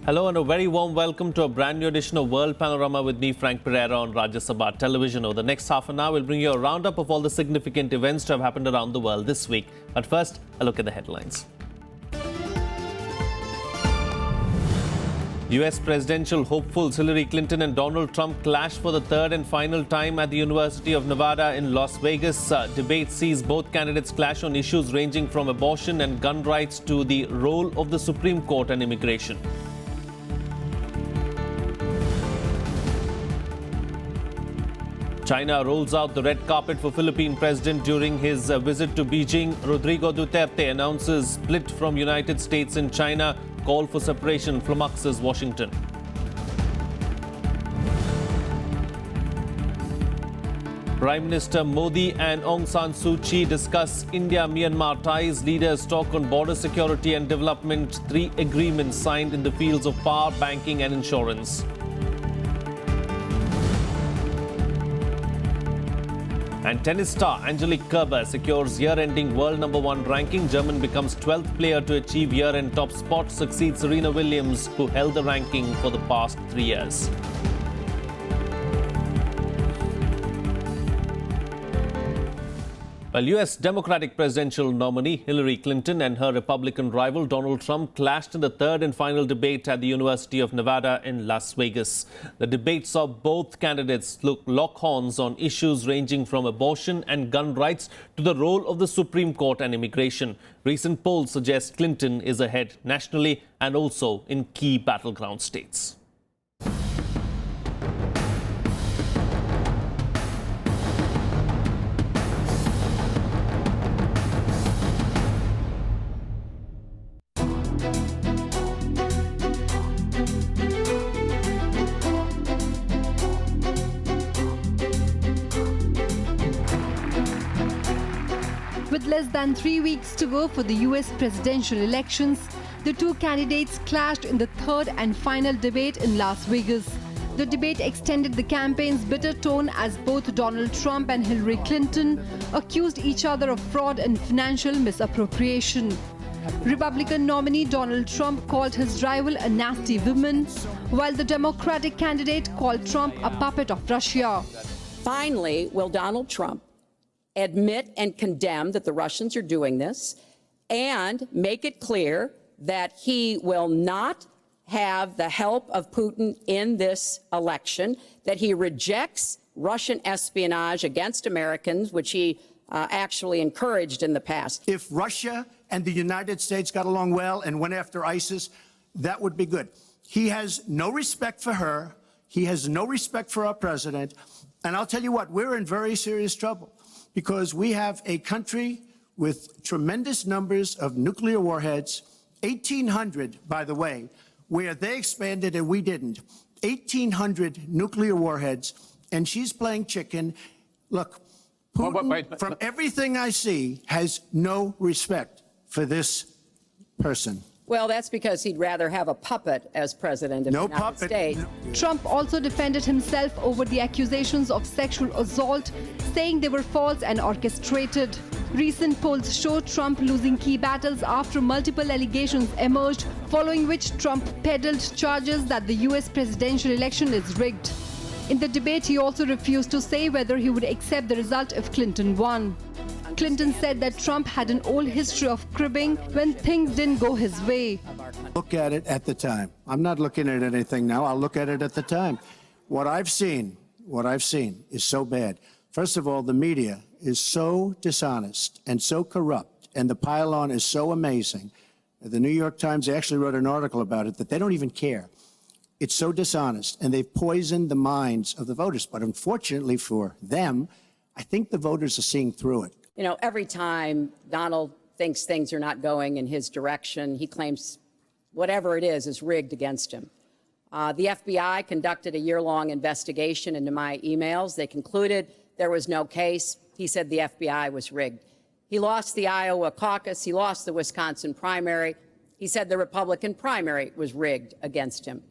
Hello and a very warm welcome to a brand new edition of World Panorama with me, Frank Pereira, on Rajya Sabha Television. Over the next half an hour, we'll bring you a roundup of all the significant events to have happened around the world this week. But first, a look at the headlines. US presidential hopefuls Hillary Clinton and Donald Trump clash for the third and final time at the University of Nevada in Las Vegas. Debate sees both candidates clash on issues ranging from abortion and gun rights to the role of the Supreme Court and immigration. China rolls out the red carpet for Philippine president during his visit to Beijing. Rodrigo Duterte announces split from United States and China. Call for separation flummoxes Washington. Prime Minister Modi and Aung San Suu Kyi discuss India-Myanmar ties. Leaders talk on border security and development. 3 agreements signed in the fields of power, banking and insurance. And tennis star Angelique Kerber secures year-ending world #1 ranking. German becomes 12th player to achieve year-end top spot, succeeds Serena Williams, who held the ranking for the past 3 years. Well, US Democratic presidential nominee Hillary Clinton and her Republican rival Donald Trump clashed in the third and final debate at the University of Nevada in Las Vegas. The debate saw both candidates lock horns on issues ranging from abortion and gun rights to the role of the Supreme Court and immigration. Recent polls suggest Clinton is ahead nationally and also in key battleground states. With less than 3 weeks to go for the US presidential elections, the two candidates clashed in the third and final debate in Las Vegas. The debate extended the campaign's bitter tone as both Donald Trump and Hillary Clinton accused each other of fraud and financial misappropriation. Republican nominee Donald Trump called his rival a nasty woman, while the Democratic candidate called Trump a puppet of Russia. Finally, will Donald Trump admit and condemn that the Russians are doing this and make it clear that he will not have the help of Putin in this election, that he rejects Russian espionage against Americans, which he actually encouraged in the past. If Russia and the United States got along well and went after ISIS, that would be good. He has no respect for her. He has no respect for our president. And I'll tell you what, we're in very serious trouble, because we have a country with tremendous numbers of nuclear warheads, 1,800, by the way, where they expanded and we didn't. 1,800 nuclear warheads, and she's playing chicken. Look, Putin, from everything I see, has no respect for this person. Well, that's because he'd rather have a puppet as president of the United States. Trump also defended himself over the accusations of sexual assault, saying they were false and orchestrated. Recent polls show Trump losing key battles after multiple allegations emerged, following which Trump peddled charges that the US presidential election is rigged. In the debate, he also refused to say whether he would accept the result if Clinton won. Clinton said that Trump had an old history of cribbing when things didn't go his way. Look at it at the time. I'm not looking at anything now. I'll look at it at the time. What I've seen is so bad. First of all, the media is so dishonest and so corrupt, and the pile-on is so amazing. The New York Times actually wrote an article about it that they don't even care. It's so dishonest, and they've poisoned the minds of the voters. But unfortunately for them, I think the voters are seeing through it. You know, every time Donald thinks things are not going in his direction, he claims whatever it is rigged against him. The FBI conducted a year-long investigation into my emails. They concluded there was no case. He said the FBI was rigged. He lost the Iowa caucus. He lost the Wisconsin primary. He said the Republican primary was rigged against him.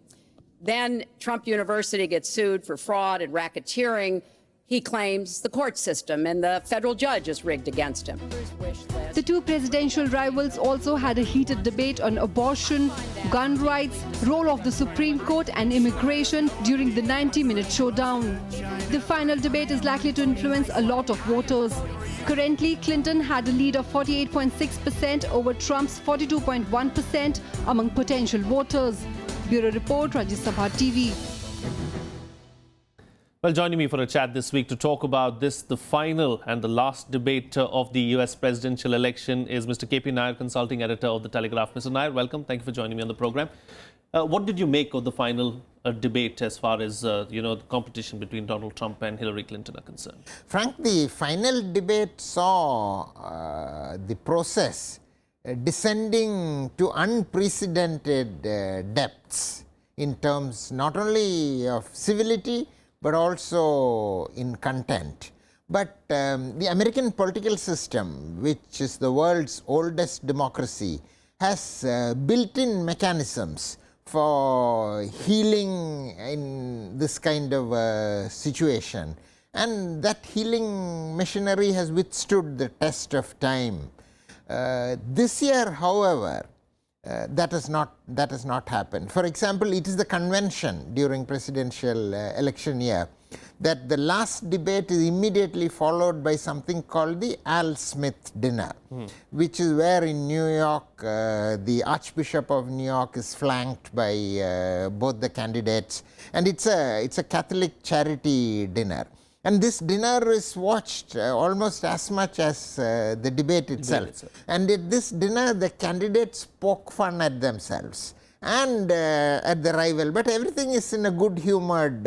Then Trump University gets sued for fraud and racketeering. He claims the court system and the federal judge is rigged against him. The two presidential rivals also had a heated debate on abortion, gun rights, role of the Supreme Court and immigration during the 90-minute showdown. The final debate is likely to influence a lot of voters. Currently, Clinton had a lead of 48.6% over Trump's 42.1% among potential voters. Bureau Report, Rajya Sabha TV. Well, joining me for a chat this week to talk about this, the final and the last debate of the US presidential election, is Mr. KP Nayar, consulting editor of the Telegraph. Mr. Nayar, welcome. Thank you for joining me on the program. What did you make of the final debate as far as, the competition between Donald Trump and Hillary Clinton are concerned? Frank, the final debate saw the process descending to unprecedented depths in terms not only of civility, but also in content. But the American political system, which is the world's oldest democracy, has built-in mechanisms for healing in this kind of situation. And that healing machinery has withstood the test of time. This year, however, that has not happened. For example, it is the convention during presidential election year that the last debate is immediately followed by something called the Al Smith dinner, which is where in New York the Archbishop of New York is flanked by both the candidates, and it's a Catholic charity dinner. And this dinner is watched almost as much as the debate itself. And at this dinner, the candidates poke fun at themselves and at the rival. But everything is in a good-humored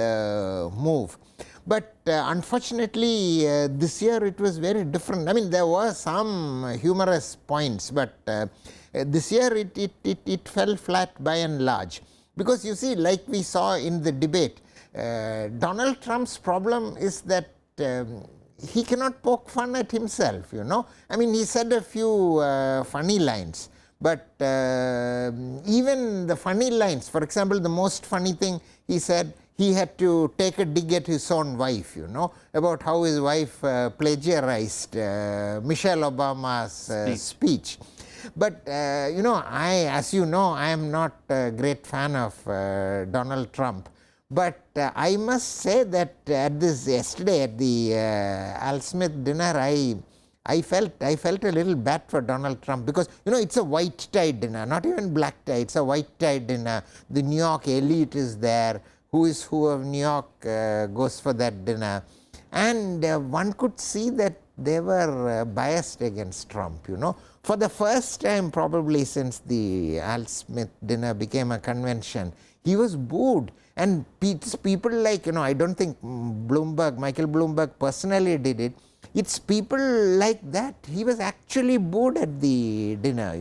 move. But unfortunately, this year it was very different. I mean, there were some humorous points, but this year it fell flat by and large. Because you see, like we saw in the debate, Donald Trump's problem is that he cannot poke fun at himself, I mean, he said a few funny lines, but even the funny lines, for example, the most funny thing he said, he had to take a dig at his own wife, about how his wife plagiarized Michelle Obama's speech. But, as you know, I am not a great fan of Donald Trump. But I must say that yesterday at the Al Smith dinner, I felt a little bad for Donald Trump because, it's a white tie dinner, not even black tie, it's a white tie dinner. The New York elite is there. Who is who of New York goes for that dinner. And one could see that they were biased against Trump, For the first time probably since the Al Smith dinner became a convention, he was booed. And people like, I don't think Michael Bloomberg personally did it. It's people like that. He was actually booed at the dinner,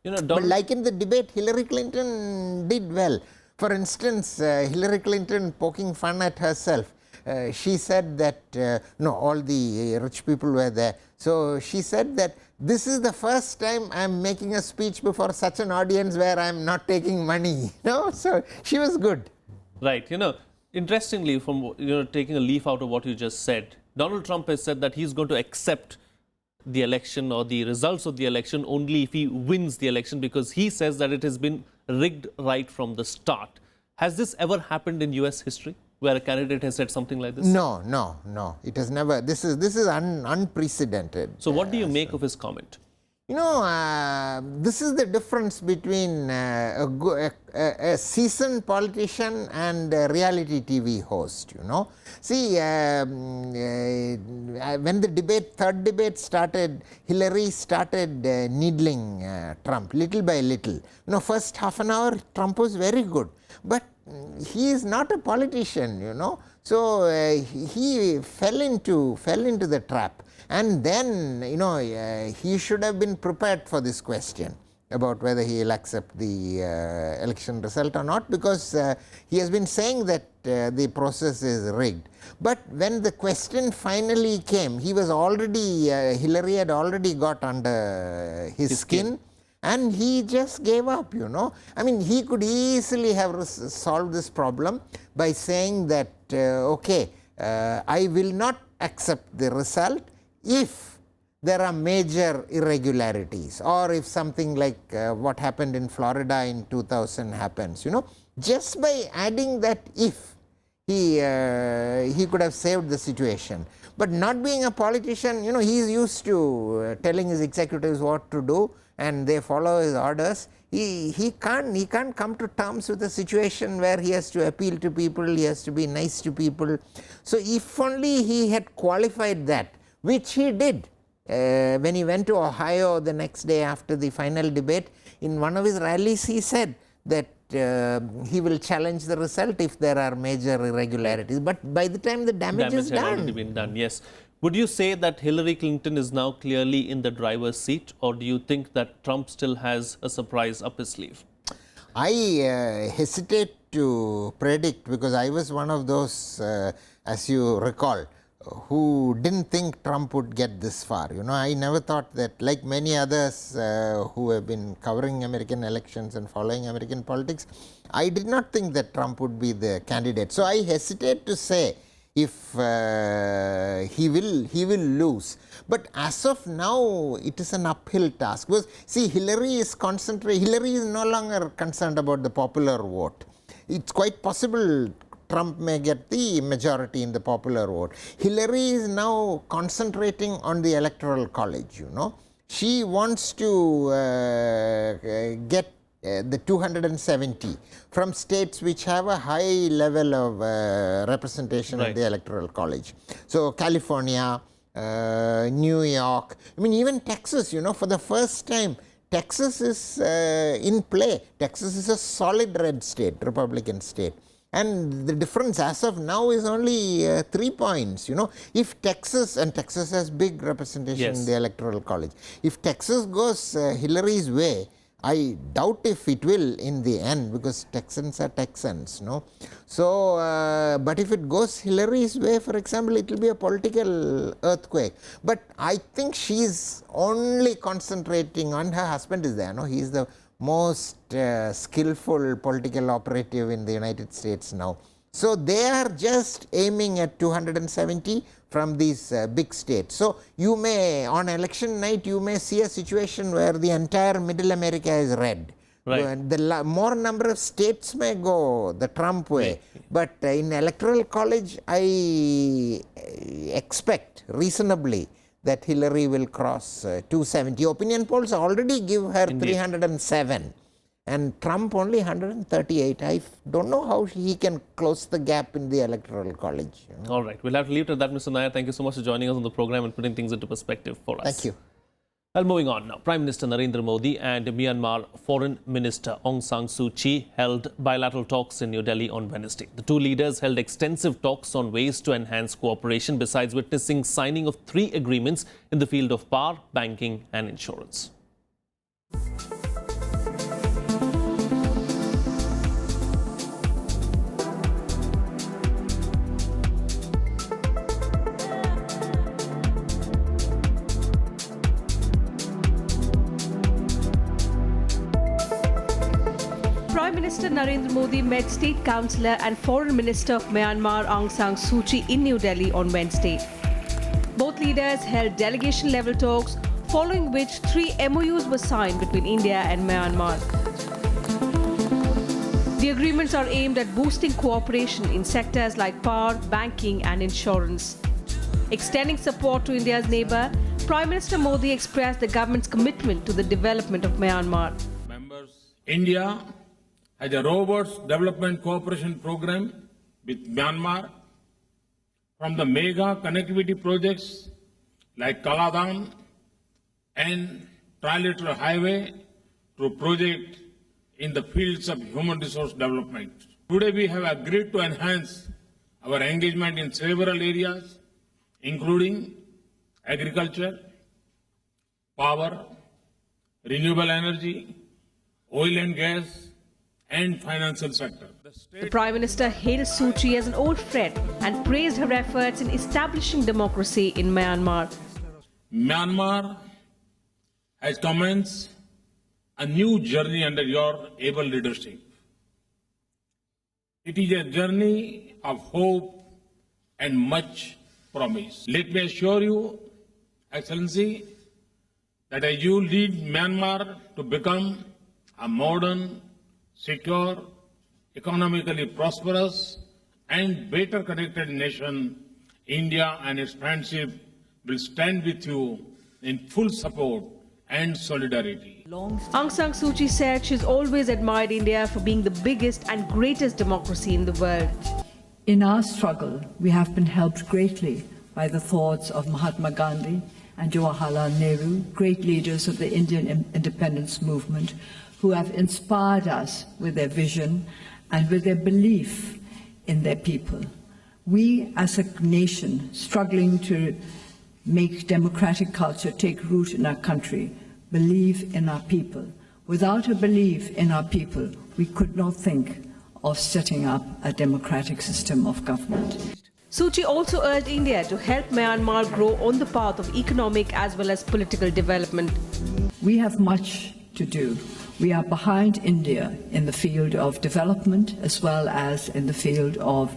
But like in the debate, Hillary Clinton did well. For instance, Hillary Clinton poking fun at herself. She said that, all the rich people were there. So she said that this is the first time I'm making a speech before such an audience where I'm not taking money. So she was good. Right. Interestingly, from taking a leaf out of what you just said, Donald Trump has said that he's going to accept the election or the results of the election only if he wins the election, because he says that it has been rigged right from the start. Has this ever happened in US history, where a candidate has said something like this? No. It has never. This is unprecedented. So what do you make of his comment? This is the difference between a seasoned politician and a reality TV host, See, when the third debate started, Hillary started needling Trump little by little. First half an hour, Trump was very good. But he is not a politician, So he fell into the trap. And then, he should have been prepared for this question about whether he will accept the election result or not, because he has been saying that the process is rigged. But when the question finally came, Hillary had already got under his skin. And he just gave up, I mean, he could easily have solved this problem by saying that, okay, I will not accept the result if there are major irregularities, or if something like what happened in Florida in 2000 happens, you know. Just by adding that if, he could have saved the situation. But not being a politician, you know, he is used to telling his executives what to do and they follow his orders. He can't come to terms with a situation where he has to appeal to people, he has to be nice to people. So if only he had qualified that, which he did. When he went to Ohio the next day after the final debate, in one of his rallies he said that he will challenge the result if there are major irregularities. But by the time the damage is had done. already been done, yes. Would you say that Hillary Clinton is now clearly in the driver's seat, or do you think that Trump still has a surprise up his sleeve? I hesitate to predict, because I was one of those, as you recall, who didn't think Trump would get this far. You know, I never thought that, like many others who have been covering American elections and following American politics, I did not think that Trump would be the candidate. So I hesitate to say if he will lose. But as of now, it is an uphill task. Because see, Hillary is no longer concerned about the popular vote. It's quite possible Trump may get the majority in the popular vote. Hillary is now concentrating on the electoral college, you know. She wants to get the 270 from states which have a high level of representation in the electoral college. So California, New York, I mean even Texas, you know, for the first time Texas is in play. Texas is a solid red state, Republican state. And the difference as of now is only 3 points, you know. If Texas, and Texas has big representation in the electoral college, if Texas goes Hillary's way, I doubt if it will in the end, because Texans are Texans, no. So, but if it goes Hillary's way, for example, it will be a political earthquake. But I think she is only concentrating on, her husband is there, no, he is the most skillful political operative in the United States now. So they are just aiming at 270 from these big states. So you may, on election night, you may see a situation where the entire middle America is red. Right. The more number of states may go the Trump way. But in electoral college, I expect reasonably that Hillary will cross 270. Opinion polls already give her 307 and Trump only 138. I don't know how he can close the gap in the electoral college. You know? All right. We'll have to leave it at that, Mr. Nayar. Thank you so much for joining us on the program and putting things into perspective for us. Thank you. Well, moving on now. Prime Minister Narendra Modi and Myanmar Foreign Minister Aung San Suu Kyi held bilateral talks in New Delhi on Wednesday. The two leaders held extensive talks on ways to enhance cooperation, besides witnessing signing of 3 agreements in the field of power, banking and insurance. Prime Minister Narendra Modi met State Councillor and Foreign Minister of Myanmar Aung San Suu Kyi in New Delhi on Wednesday. Both leaders held delegation-level talks, following which 3 MOUs were signed between India and Myanmar. The agreements are aimed at boosting cooperation in sectors like power, banking and insurance. Extending support to India's neighbour, Prime Minister Modi expressed the government's commitment to the development of Myanmar. India has a robust development cooperation program with Myanmar, from the mega connectivity projects like Kaladan and trilateral highway to projects in the fields of human resource development. Today we have agreed to enhance our engagement in several areas, including agriculture, power, renewable energy, oil and gas, and financial sector. The Prime Minister hailed Suu Kyi as an old friend and praised her efforts in establishing democracy in Myanmar. Myanmar has commenced a new journey under your able leadership. It is a journey of hope and much promise. Let me assure you, Excellency, that as you lead Myanmar to become a modern, secure, economically prosperous, and better connected nation, India and its friendship will stand with you in full support and solidarity. Aung San Suu Kyi said she's always admired India for being the biggest and greatest democracy in the world. In our struggle, we have been helped greatly by the thoughts of Mahatma Gandhi and Jawaharlal Nehru, great leaders of the Indian independence movement, who have inspired us with their vision and with their belief in their people. We, as a nation struggling to make democratic culture take root in our country, believe in our people. Without a belief in our people, we could not think of setting up a democratic system of government. Suu Kyi also urged India to help Myanmar grow on the path of economic as well as political development. We have much to do. We are behind India in the field of development as well as in the field of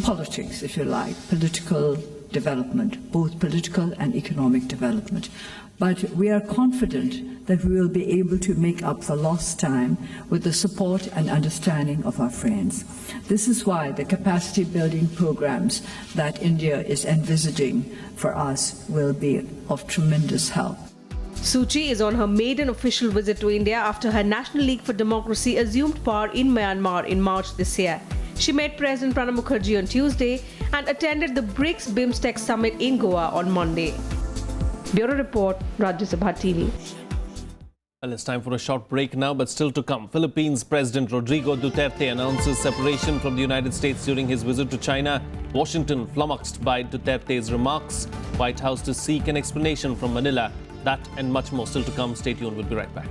politics, if you like, political development, both political and economic development. But we are confident that we will be able to make up for lost time with the support and understanding of our friends. This is why the capacity building programs that India is envisaging for us will be of tremendous help. Suu Kyi is on her maiden official visit to India after her National League for Democracy assumed power in Myanmar in March this year. She met President Pranab Mukherjee on Tuesday and attended the BRICS BIMSTEC summit in Goa on Monday. Bureau Report, Rajya Sabha TV. Well, it's time for a short break now, but still to come. Philippines President Rodrigo Duterte announces separation from the United States during his visit to China. Washington flummoxed by Duterte's remarks. White House to seek an explanation from Manila. That and much more still to come. Stay tuned. We'll be right back.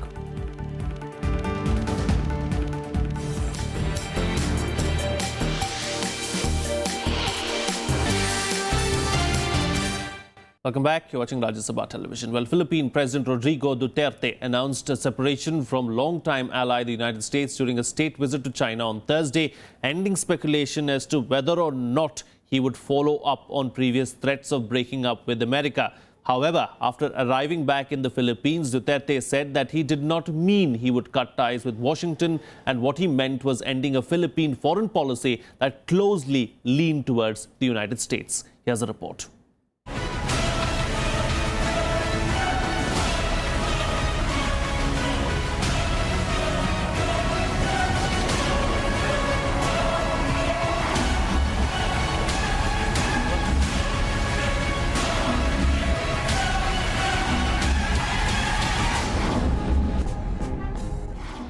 Welcome back. You're watching Rajya Sabha Television. Well, Philippine President Rodrigo Duterte announced a separation from longtime ally the United States during a state visit to China on Thursday, ending speculation as to whether or not he would follow up on previous threats of breaking up with America. However, after arriving back in the Philippines, Duterte said that he did not mean he would cut ties with Washington, and what he meant was ending a Philippine foreign policy that closely leaned towards the United States. Here's a report.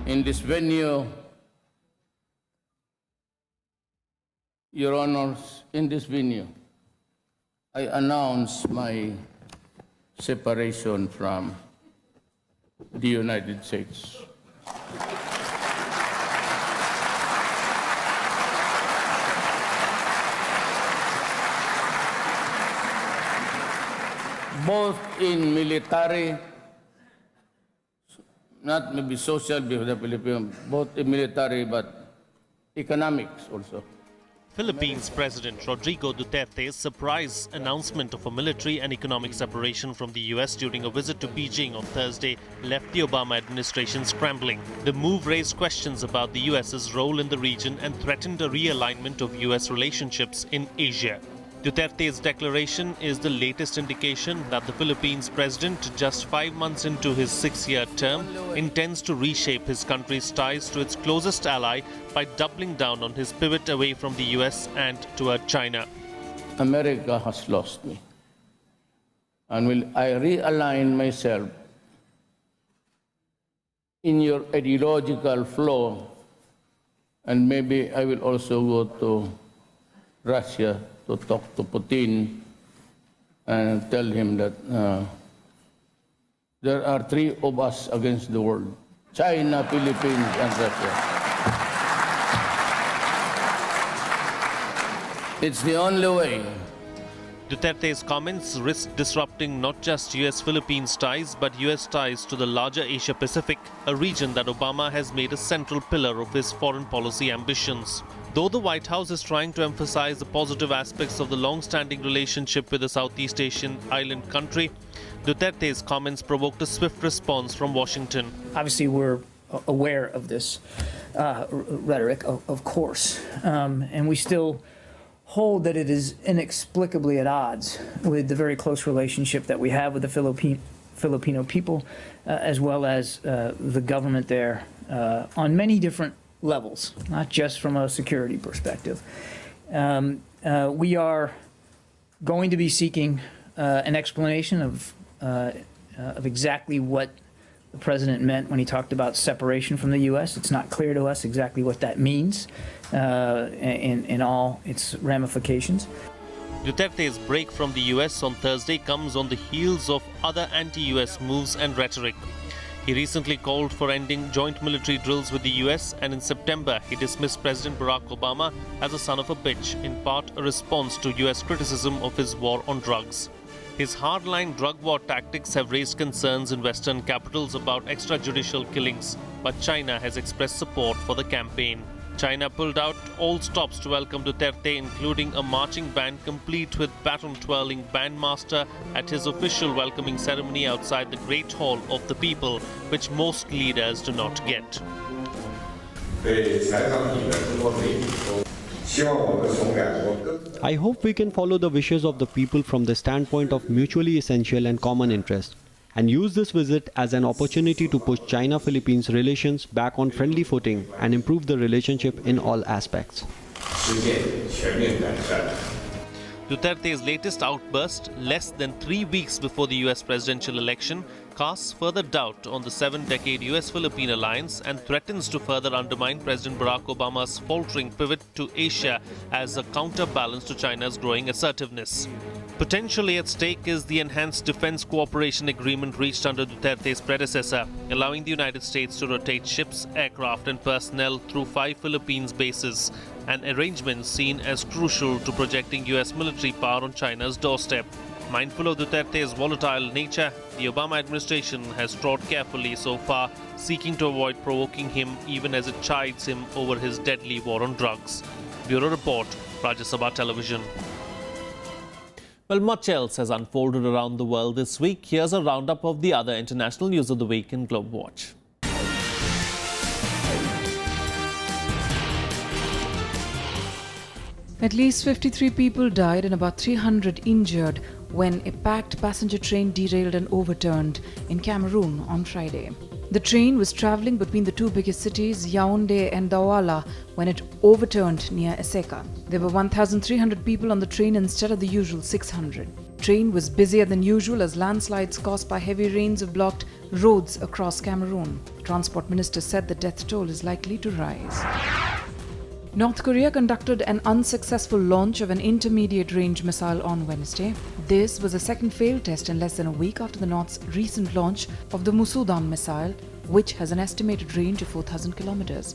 In this venue, Your Honors, in this venue, I announce my separation from the United States. Both in military, not maybe social because the Philippines, both in military but economics also. Philippines President Rodrigo Duterte's surprise announcement of a military and economic separation from the US during a visit to Beijing on Thursday left the Obama administration scrambling. The move raised questions about the US's role in the region and threatened a realignment of US relationships in Asia. Duterte's declaration is the latest indication that the Philippines president, just 5 months into his 6-year term, intends to reshape his country's ties to its closest ally by doubling down on his pivot away from the US and toward China. America has lost me. And will I realign myself in your ideological flow, and maybe I will also go to Russia to talk to Putin and tell him that there are 3 of us against the world: China, Philippines, and Russia. It's the only way. Duterte's comments risk disrupting not just US-Philippines ties, but US ties to the larger Asia-Pacific, a region that Obama has made a central pillar of his foreign policy ambitions. Though the White House is trying to emphasize the positive aspects of the long-standing relationship with the Southeast Asian island country, Duterte's comments provoked a swift response from Washington. Obviously, we're aware of this rhetoric, of course, and we still hold that it is inexplicably at odds with the very close relationship that we have with the Filipino people, as well as the government there on many different levels, not just from a security perspective. We are going to be seeking an explanation of exactly what the president meant when he talked about separation from the U.S. It's not clear to us exactly what that means in all its ramifications. Duterte's break from the U.S. on Thursday comes on the heels of other anti-U.S. moves and rhetoric. He recently called for ending joint military drills with the U.S. and in September he dismissed President Barack Obama as a son of a bitch, in part a response to U.S. criticism of his war on drugs. His hardline drug war tactics have raised concerns in Western capitals about extrajudicial killings, but China has expressed support for the campaign. China pulled out all stops to welcome Duterte, including a marching band complete with baton-twirling bandmaster at his official welcoming ceremony outside the Great Hall of the People, which most leaders do not get. I hope we can follow the wishes of the people from the standpoint of mutually essential and common interest, and use this visit as an opportunity to push China-Philippines relations back on friendly footing and improve the relationship in all aspects. Duterte's latest outburst, less than 3 weeks before the US presidential election, casts further doubt on the 7-decade US-Philippine alliance and threatens to further undermine President Barack Obama's faltering pivot to Asia as a counterbalance to China's growing assertiveness. Potentially at stake is the enhanced defense cooperation agreement reached under Duterte's predecessor, allowing the United States to rotate ships, aircraft and personnel through 5 Philippines bases, an arrangement seen as crucial to projecting US military power on China's doorstep. Mindful of Duterte's volatile nature, the Obama administration has trod carefully so far, seeking to avoid provoking him even as it chides him over his deadly war on drugs. Bureau Report, Rajya Sabha Television. Well, much else has unfolded around the world this week. Here's a roundup of the other international news of the week in Globe Watch. At least 53 people died and about 300 injured when a packed passenger train derailed and overturned in Cameroon on Friday. The train was travelling between the two biggest cities, Yaoundé and Douala, when it overturned near Eseka. There were 1,300 people on the train instead of the usual 600. Train was busier than usual as landslides caused by heavy rains have blocked roads across Cameroon. The Transport Minister said the death toll is likely to rise. North Korea conducted an unsuccessful launch of an intermediate-range missile on Wednesday. This was a second failed test in less than a week after the North's recent launch of the Musudan missile, which has an estimated range of 4,000 kilometers.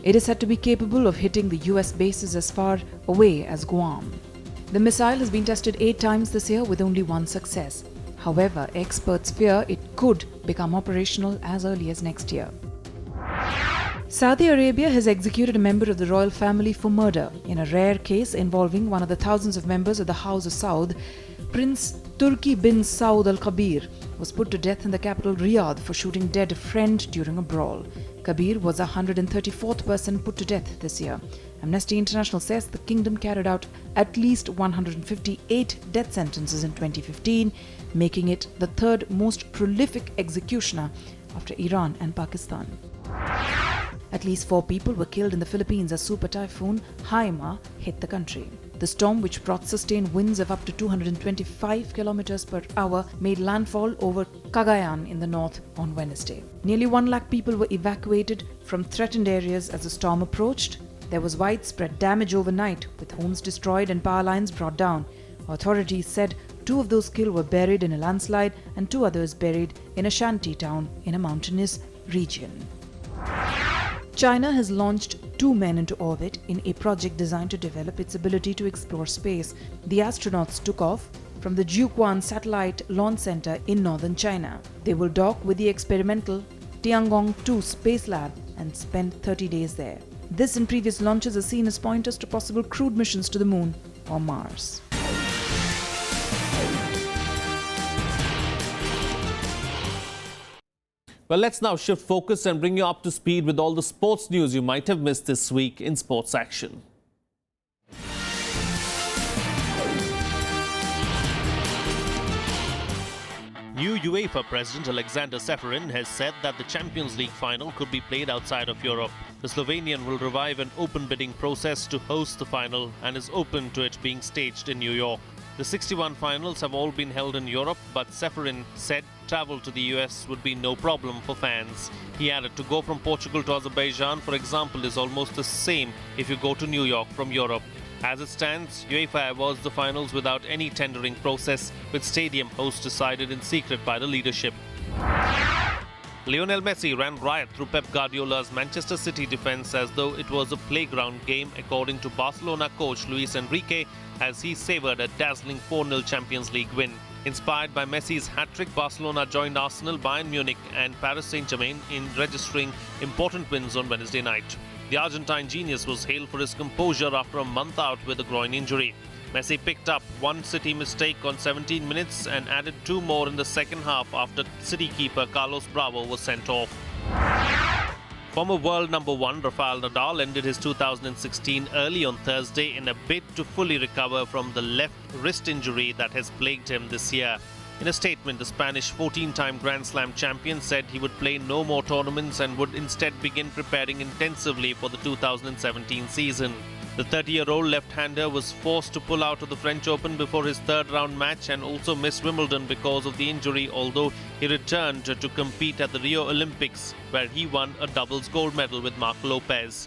It is said to be capable of hitting the US bases as far away as Guam. The missile has been tested 8 times this year with only 1 success. However, experts fear it could become operational as early as next year. Saudi Arabia has executed a member of the royal family for murder in a rare case involving one of the thousands of members of the House of Saud. Prince Turki bin Saud Al Kabir was put to death in the capital Riyadh for shooting dead a friend during a brawl. Kabir was the 134th person put to death this year. Amnesty International says the kingdom carried out at least 158 death sentences in 2015, making it the 3rd most prolific executioner after Iran and Pakistan. At least 4 people were killed in the Philippines as super typhoon Haima hit the country. The storm, which brought sustained winds of up to 225 kilometers per hour, made landfall over Cagayan in the north on Wednesday. Nearly 1 lakh people were evacuated from threatened areas as the storm approached. There was widespread damage overnight, with homes destroyed and power lines brought down. Authorities said 2 of those killed were buried in a landslide and 2 others buried in a shanty town in a mountainous region. China has launched 2 men into orbit in a project designed to develop its ability to explore space. The astronauts took off from the Jiuquan Satellite Launch Center in northern China. They will dock with the experimental Tiangong 2 Space Lab and spend 30 days there. This and previous launches are seen as pointers to possible crewed missions to the moon or Mars. Well, let's now shift focus and bring you up to speed with all the sports news you might have missed this week in Sports Action. New UEFA President Alexander Seferin has said that the Champions League final could be played outside of Europe. The Slovenian will revive an open bidding process to host the final and is open to it being staged in New York. The 61 finals have all been held in Europe, but Seferin said travel to the US would be no problem for fans. He added to go from Portugal to Azerbaijan, for example, is almost the same if you go to New York from Europe. As it stands, UEFA awards the finals without any tendering process, with stadium hosts decided in secret by the leadership. Lionel Messi ran riot through Pep Guardiola's Manchester City defence as though it was a playground game, according to Barcelona coach Luis Enrique, as he savoured a dazzling 4-0 Champions League win. Inspired by Messi's hat-trick, Barcelona joined Arsenal, Bayern Munich and Paris Saint-Germain in registering important wins on Wednesday night. The Argentine genius was hailed for his composure after a month out with a groin injury. Messi picked up one City mistake on 17 minutes and added 2 more in the second half after City keeper Carlos Bravo was sent off. Former world number 1 Rafael Nadal ended his 2016 early on Thursday in a bid to fully recover from the left wrist injury that has plagued him this year. In a statement, the Spanish 14-time Grand Slam champion said he would play no more tournaments and would instead begin preparing intensively for the 2017 season. The 30-year-old left-hander was forced to pull out of the French Open before his third-round match and also missed Wimbledon because of the injury, although he returned to compete at the Rio Olympics, where he won a doubles gold medal with Marc Lopez.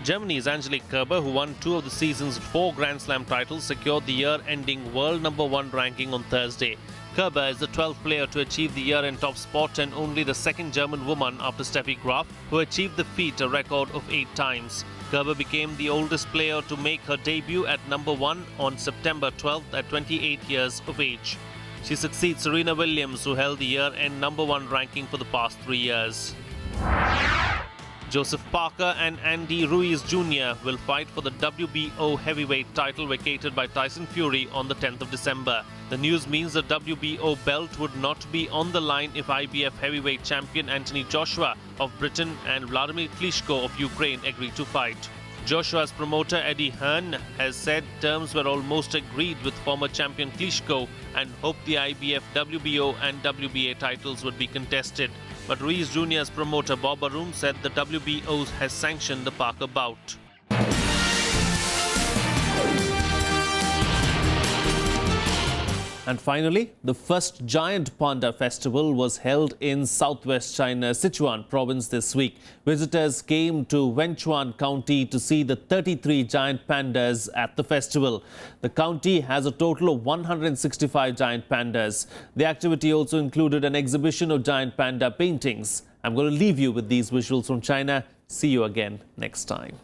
Germany's Angelique Kerber, who won 2 of the season's 4 Grand Slam titles, secured the year-ending world number 1 ranking on Thursday. Kerber is the 12th player to achieve the year-end top spot and only the second German woman after Steffi Graf, who achieved the feat a record of 8 times. Kerber became the oldest player to make her debut at number 1 on September 12th at 28 years of age. She succeeds Serena Williams, who held the year-end number 1 ranking for the past 3 years. Joseph Parker and Andy Ruiz Jr. will fight for the WBO heavyweight title vacated by Tyson Fury on the 10th of December. The news means the WBO belt would not be on the line if IBF heavyweight champion Anthony Joshua of Britain and Vladimir Klitschko of Ukraine agree to fight. Joshua's promoter Eddie Hearn has said terms were almost agreed with former champion Klitschko and hoped the IBF, WBO and WBA titles would be contested. But Ruiz Jr.'s promoter Bob Arum said the WBO has sanctioned the Parker bout. And finally, the first giant panda festival was held in southwest China's Sichuan province this week. Visitors came to Wenchuan County to see the 33 giant pandas at the festival. The county has a total of 165 giant pandas. The activity also included an exhibition of giant panda paintings. I'm going to leave you with these visuals from China. See you again next time.